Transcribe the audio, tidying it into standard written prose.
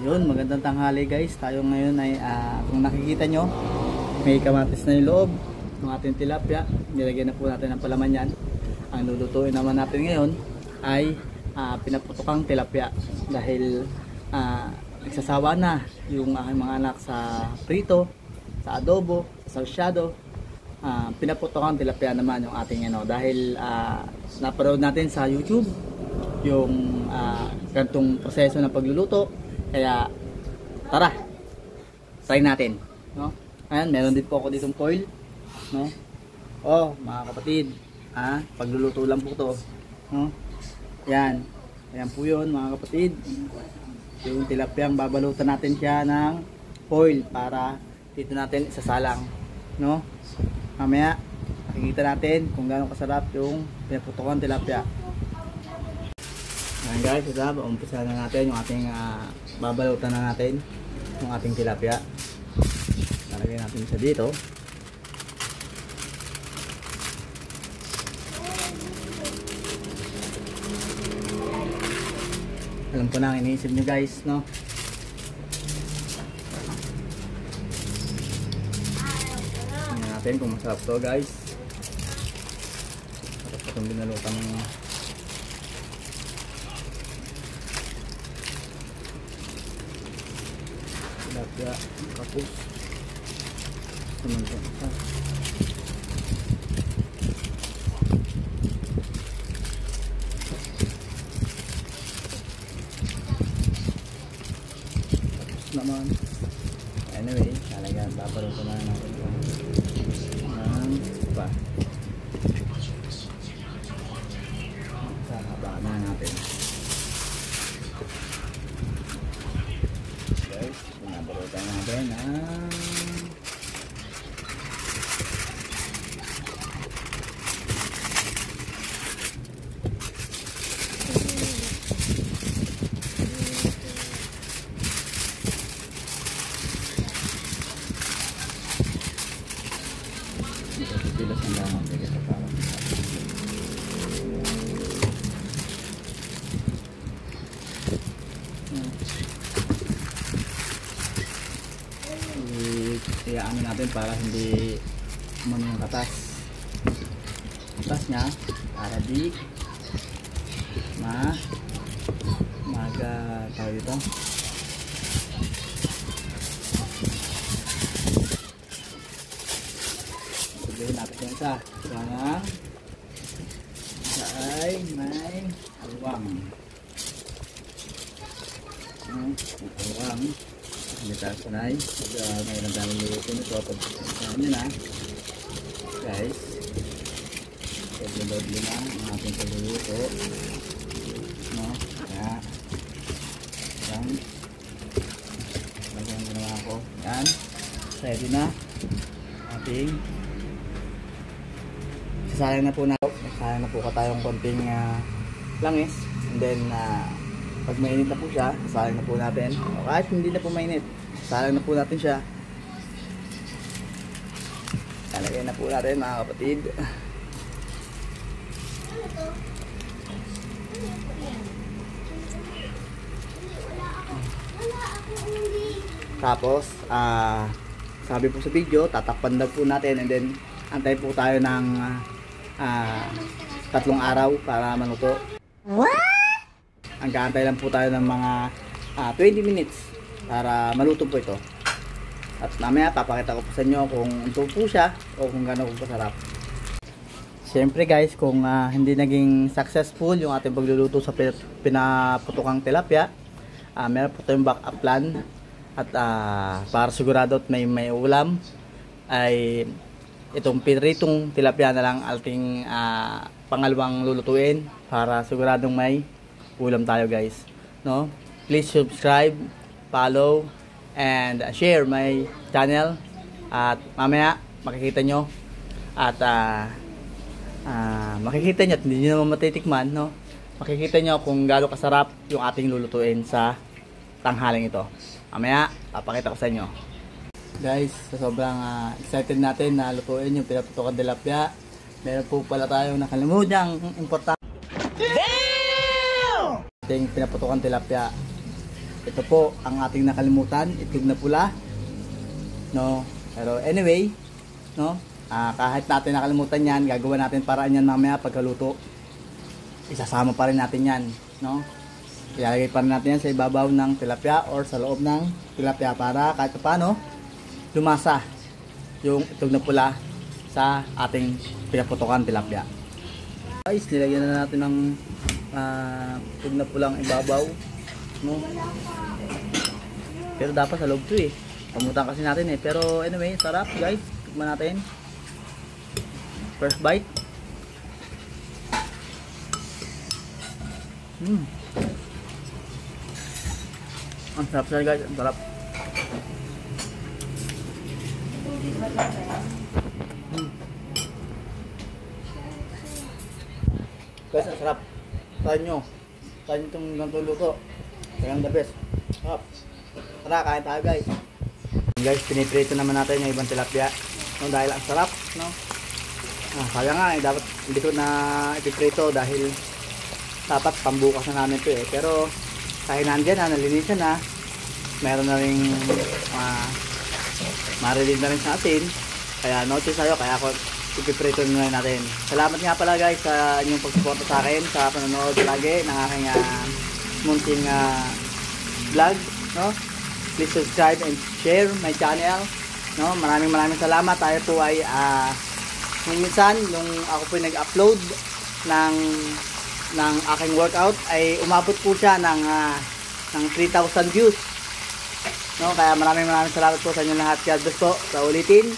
Yun, magandang tanghali guys. Tayo ngayon ay kung nakikita nyo, may kamatis na yung loob ng ating tilapia. Nilagyan na po natin ng palaman yan. Ang lulutuin naman natin ngayon ay pinaputukang tilapia. Dahil nagsasawa na yung aking mga anak sa prito, sa adobo, sa salsyado. Pinaputukang tilapia naman yung ating dahil napanood natin sa YouTube yung ganitong proseso ng pagluluto. Kaya tara, try natin, no? Ayan, meron din po ako ditong foil, no? Oh, mga kapatid, pagluluto lang po to, no? Ayan, ayan po yun mga kapatid. Yung tilapiyang babalutan natin siya ng foil para dito natin isasalang, no? Mamaya makikita natin kung gaano kasarap yung pinaputukan tilapia. Ayan guys, umpisa na natin yung ating babalutan na natin yung ating tilapia. Lalagay natin siya dito. Alam ko na ang iniisip nyo guys, no? Tingnan natin kung masarap to guys. Sarap pa itong binalutan ng tilapia, kapus naman ito. Kapus naman. Anyway, talaga babalutan na natin ng iba. Sahabaan na natin. Balutan natin pilas ng lamang bigas sa parang iyaan natin para hindi yung katas nya para di tawag ito sabihin natin yung isa ay may alwang hindi tayo sanay may nagdaming luto nito pag nyo na guys doble na ang ating pagluluto, no? Kaya yan lagyan mo naman ako yan, ready na ating sasalang na po tayong konting langis and then pag mainit na po siya, sasalang na po natin. O kahit hindi na po mainit, sasalang na po natin siya. Talagay na po natin mga kapatid. Tapos, sabi po sa video, tatakpan daw po natin and then antay po tayo ng 3 araw para maluto. What? Hanggang lang po tayo ng mga 20 minutes para maluto po ito. At mamaya papakita ko po sa inyo kung ito po siya o kung gaano po kasarap. Siyempre guys, kung hindi naging successful yung ating pagluluto sa pinaputukang tilapia, meron po tayong backup plan. At para sigurado at may ulam ay itong pinritong tilapia na lang ating pangalawang lulutuin para siguradong may ulam tayo guys, no? Please subscribe, follow and share my channel at mamaya makikita nyo at makikita nyo at hindi nyo naman matitikman, no? Makikita nyo kung gaano kasarap yung ating lulutuin sa tanghaling ito. Mamaya papakita ko sa inyo guys. Sa sobrang excited natin na lutuin yung pinaputukang tilapia, meron po pala tayong nakalimutan importante. Ating pinaputukan tilapia. ito po ang ating nakalimutan, itlog na pula, no? Pero anyway, no? Kahit natin nakalimutan yan, gagawa natin paraan yan mamaya pagkaluto. Isasama pa rin natin yan, no? Ilalagay pa rin natin yan sa ibabaw ng tilapia or sa loob ng tilapia para kahit paano lumasa yung itlog na pula sa ating pinaputokan tilapia. Guys, nilagyan na natin ng itlog na pulang ibabaw, no? Pero dapat sa loob to eh. Pamutan kasi natin eh. Pero anyway, sarap guys. Tikman natin. First bite. Ang sarap siya guys. Ang sarap. Guys, ang sarap. Try nyo. Try nyo itong ganitong luto. Kaya the best. Sarap. Tara, kain tayo guys. Guys, piniprito naman natin yung ibang tilapia. No, dahil ang sarap, no? Sayang nga eh, dapat hindi ko na ipiprito dahil dapat pambukas na namin ito eh. Pero kahit nandyan na, nalinisan na, meron na rin marilin na rin sa atin. Kaya no choice tayo, kaya ako ipiprito na natin. Salamat nga pala guys sa inyong pagsuporta sa akin, sa panonood lagi ng aking munting vlog, no? Please subscribe and share my channel, no? Maraming salamat. Tayo po ay minsan nung ako po nag-upload ng aking workout ay umabot po siya ng 3,000 views, no? Kaya maraming salamat po sa inyo lahat. God bless po. Sa ulitin.